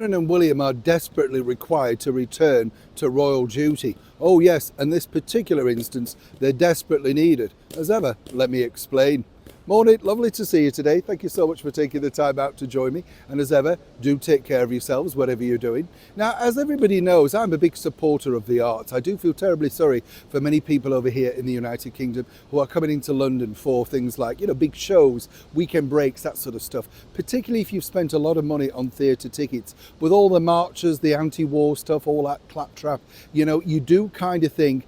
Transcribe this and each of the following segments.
Catherine and William are desperately required to return to royal duty. Oh yes, in this particular instance, they're desperately needed. As ever, let me explain. Morning, lovely to see you today. Thank you so much for taking the time out to join me. And as ever, do take care of yourselves, whatever you're doing. Now, as everybody knows, I'm a big supporter of the arts. I do feel terribly sorry for many people over here in the United Kingdom who are coming into London for things like, big shows, weekend breaks, that sort of stuff. Particularly if you've spent a lot of money on theatre tickets. With all the marches, the anti-war stuff, all that claptrap, you do kind of think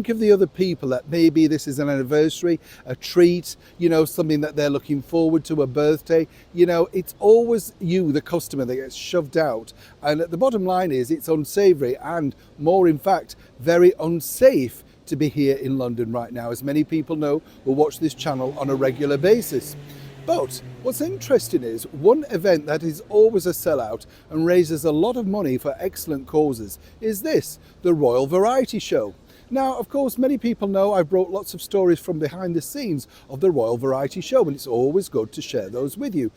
of the other people that maybe this is an anniversary, a treat, something that they're looking forward to, a birthday. It's always you, the customer, that gets shoved out. And the bottom line is it's unsavoury and more, in fact, very unsafe to be here in London right now, as many people know who watch this channel on a regular basis. But what's interesting is one event that is always a sellout and raises a lot of money for excellent causes is this, the Royal Variety Show. Now, of course, many people know I've brought lots of stories from behind the scenes of the Royal Variety Show, and it's always good to share those with you.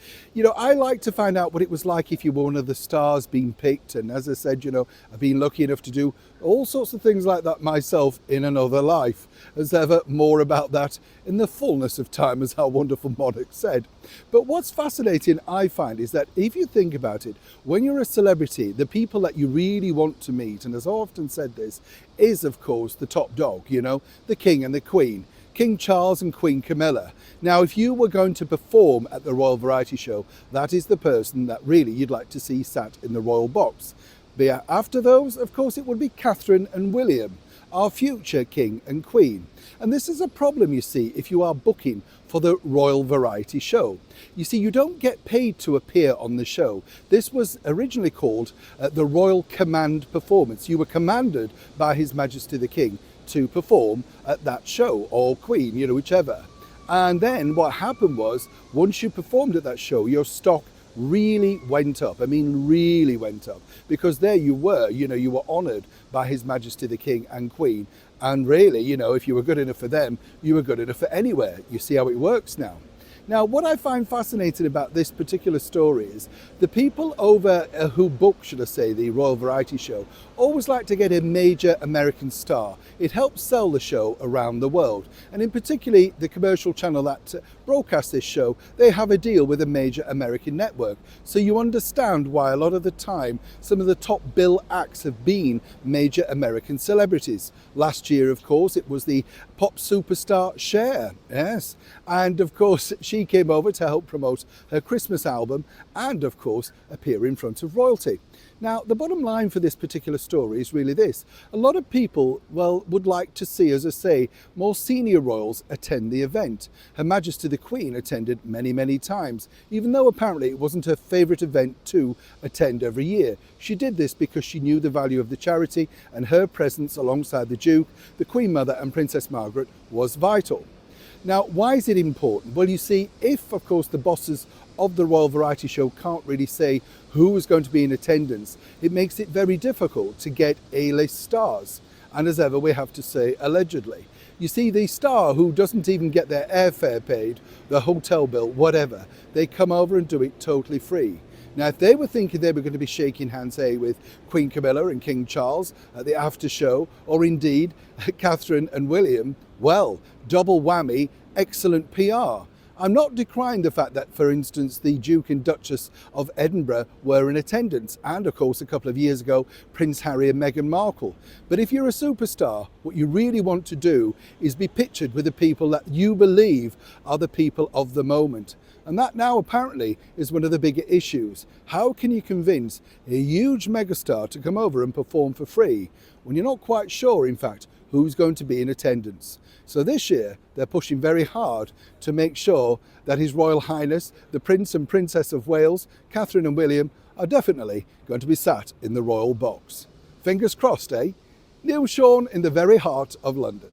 I like to find out what it was like if you were one of the stars being picked, and as I said, I've been lucky enough to do all sorts of things like that myself in another life. As ever, more about that in the fullness of time, as our wonderful monarch said. But what's fascinating, I find, is that if you think about it, when you're a celebrity, the people that you really want to meet, and as I often said this, is of course the top dog, the King and the Queen, King Charles and Queen Camilla. Now, if you were going to perform at the Royal Variety Show, that is the person that really you'd like to see sat in the royal box. But after those, of course, it would be Catherine and William, our future King and Queen. And this is a problem, you see, if you are booking for the Royal Variety Show. You see, you don't get paid to appear on the show. This was originally called the Royal Command Performance. You were commanded by His Majesty the King to perform at that show, or Queen, whichever. And then what happened was, once you performed at that show, your stock really went up. I mean, really went up, because there you were, you were honoured by His Majesty the King and Queen. And really, if you were good enough for them, you were good enough for anywhere. You see how it works now. Now, what I find fascinating about this particular story is the people over who book, should I say, the Royal Variety Show, always like to get a major American star. It helps sell the show around the world. And in particularly the commercial channel that broadcasts this show, they have a deal with a major American network. So you understand why a lot of the time some of the top bill acts have been major American celebrities. Last year, of course, it was the pop superstar Cher, yes. And of course, she came over to help promote her Christmas album and, of course, appear in front of royalty. Now, the bottom line for this particular story is really this. A lot of people, would like to see, as I say, more senior royals attend the event. Her Majesty the Queen attended many, many times, even though apparently it wasn't her favourite event to attend every year. She did this because she knew the value of the charity, and her presence alongside the Duke, the Queen Mother and Princess Margaret was vital. Now, why is it important? Well, you see, if, of course, the bosses of the Royal Variety Show can't really say who is going to be in attendance, it makes it very difficult to get A-list stars. And as ever, we have to say, allegedly. You see, the star who doesn't even get their airfare paid, the hotel bill, whatever, they come over and do it totally free. Now, if they were thinking they were going to be shaking hands, say, with Queen Camilla and King Charles at the after show, or indeed Catherine and William, well, double whammy, excellent PR. I'm not decrying the fact that, for instance, the Duke and Duchess of Edinburgh were in attendance, and of course a couple of years ago Prince Harry and Meghan Markle. But if you're a superstar, what you really want to do is be pictured with the people that you believe are the people of the moment. And that now apparently is one of the bigger issues. How can you convince a huge megastar to come over and perform for free when you're not quite sure, in fact, who's going to be in attendance? So this year, they're pushing very hard to make sure that His Royal Highness, the Prince and Princess of Wales, Catherine and William, are definitely going to be sat in the royal box. Fingers crossed, eh? Neil Sean in the very heart of London.